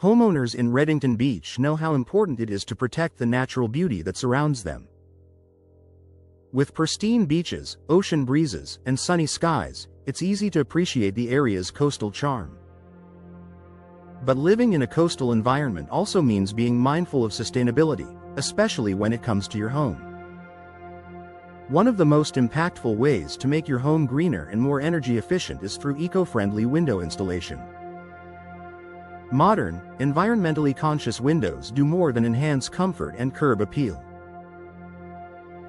Homeowners in Redington Beach know how important it is to protect the natural beauty that surrounds them. With pristine beaches, ocean breezes, and sunny skies, it's easy to appreciate the area's coastal charm. But living in a coastal environment also means being mindful of sustainability, especially when it comes to your home. One of the most impactful ways to make your home greener and more energy efficient is through eco-friendly window installation. Modern, environmentally conscious windows do more than enhance comfort and curb appeal.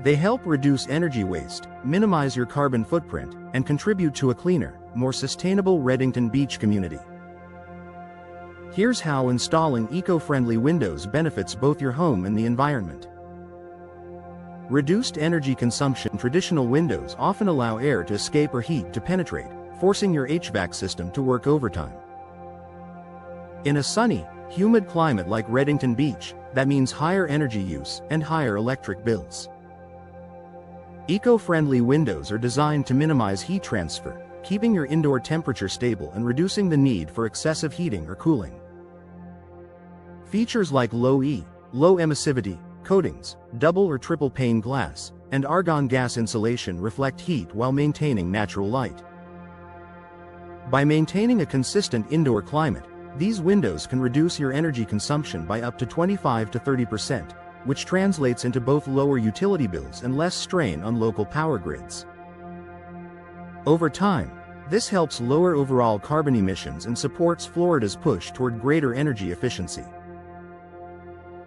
They help reduce energy waste, minimize your carbon footprint, and contribute to a cleaner, more sustainable Redington Beach community. Here's how installing eco-friendly windows benefits both your home and the environment. Reduced energy consumption. Traditional windows often allow air to escape or heat to penetrate, forcing your HVAC system to work overtime. In a sunny, humid climate like Redington Beach, that means higher energy use and higher electric bills. Eco-friendly windows are designed to minimize heat transfer, keeping your indoor temperature stable and reducing the need for excessive heating or cooling. Features like low emissivity coatings, double or triple pane glass, and argon gas insulation reflect heat while maintaining natural light. By maintaining a consistent indoor climate, these windows can reduce your energy consumption by up to 25 to 30%, which translates into both lower utility bills and less strain on local power grids. Over time, this helps lower overall carbon emissions and supports Florida's push toward greater energy efficiency.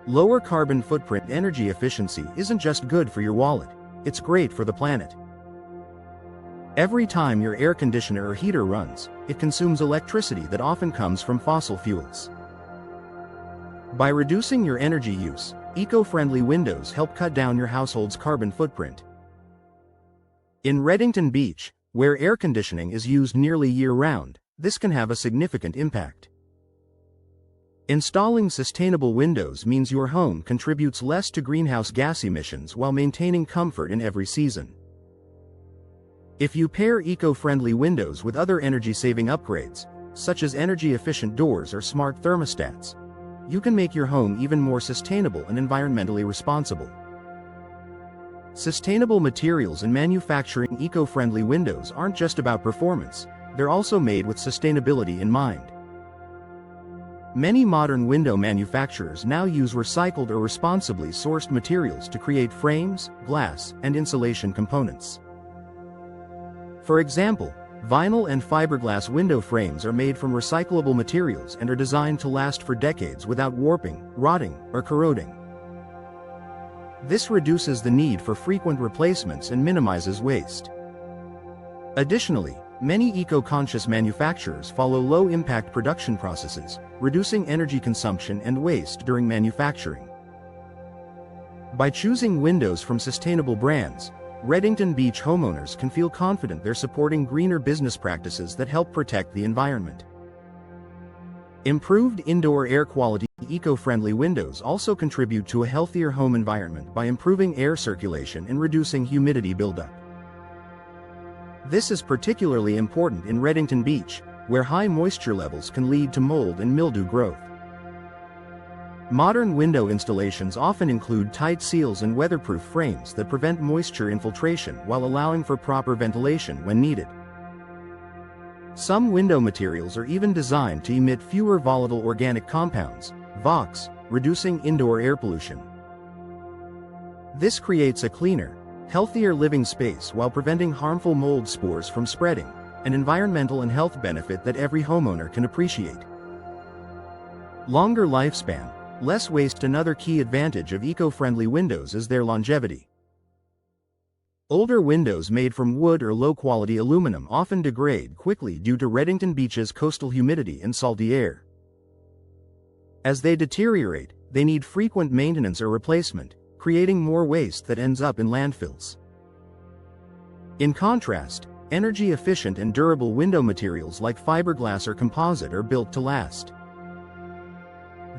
Lower carbon footprint energy efficiency isn't just good for your wallet, it's great for the planet. Every time your air conditioner or heater runs, it consumes electricity that often comes from fossil fuels. By reducing your energy use, eco-friendly windows help cut down your household's carbon footprint. In Redington Beach, where air conditioning is used nearly year-round, this can have a significant impact. Installing sustainable windows means your home contributes less to greenhouse gas emissions while maintaining comfort in every season. If you pair eco-friendly windows with other energy-saving upgrades, such as energy-efficient doors or smart thermostats, you can make your home even more sustainable and environmentally responsible. Sustainable materials and manufacturing eco-friendly windows aren't just about performance, they're also made with sustainability in mind. Many modern window manufacturers now use recycled or responsibly sourced materials to create frames, glass, and insulation components. For example, vinyl and fiberglass window frames are made from recyclable materials and are designed to last for decades without warping, rotting, or corroding. This reduces the need for frequent replacements and minimizes waste. Additionally, many eco-conscious manufacturers follow low-impact production processes, reducing energy consumption and waste during manufacturing. By choosing windows from sustainable brands, Redington Beach homeowners can feel confident they're supporting greener business practices that help protect the environment. Improved indoor air quality. Eco-friendly windows also contribute to a healthier home environment by improving air circulation and reducing humidity buildup. This is particularly important in Redington Beach, where high moisture levels can lead to mold and mildew growth. Modern window installations often include tight seals and weatherproof frames that prevent moisture infiltration while allowing for proper ventilation when needed. Some window materials are even designed to emit fewer volatile organic compounds, VOCs, reducing indoor air pollution. This creates a cleaner, healthier living space while preventing harmful mold spores from spreading, an environmental and health benefit that every homeowner can appreciate. Longer lifespan, less waste. Another key advantage of eco-friendly windows is their longevity. Older windows made from wood or low-quality aluminum often degrade quickly due to Redington Beach's coastal humidity and salty air. As they deteriorate, they need frequent maintenance or replacement, creating more waste that ends up in landfills. In contrast, energy-efficient and durable window materials like fiberglass or composite are built to last.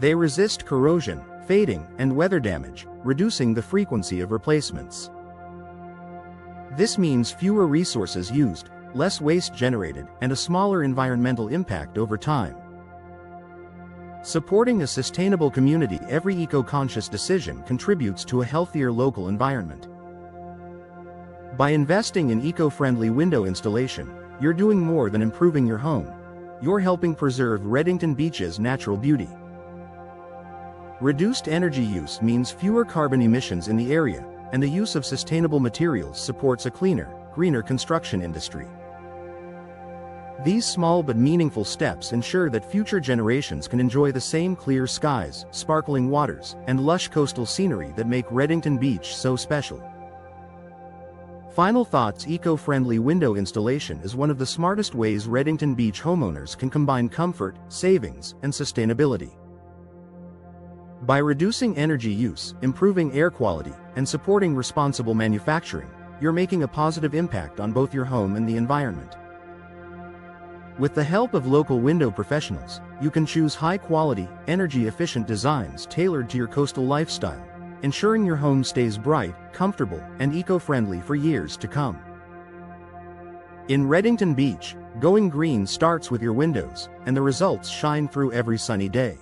They resist corrosion, fading, and weather damage, reducing the frequency of replacements. This means fewer resources used, less waste generated, and a smaller environmental impact over time. Supporting a sustainable community. Every eco-conscious decision contributes to a healthier local environment. By investing in eco-friendly window installation, you're doing more than improving your home. You're helping preserve Redington Beach's natural beauty. Reduced energy use means fewer carbon emissions in the area, and the use of sustainable materials supports a cleaner, greener construction industry. These small but meaningful steps ensure that future generations can enjoy the same clear skies, sparkling waters, and lush coastal scenery that make Redington Beach so special. Final thoughts. Eco-friendly window installation is one of the smartest ways Redington Beach homeowners can combine comfort, savings, and sustainability. By reducing energy use, improving air quality, and supporting responsible manufacturing, you're making a positive impact on both your home and the environment. With the help of local window professionals, you can choose high-quality, energy-efficient designs tailored to your coastal lifestyle, ensuring your home stays bright, comfortable, and eco-friendly for years to come. In Redington Beach, going green starts with your windows, and the results shine through every sunny day.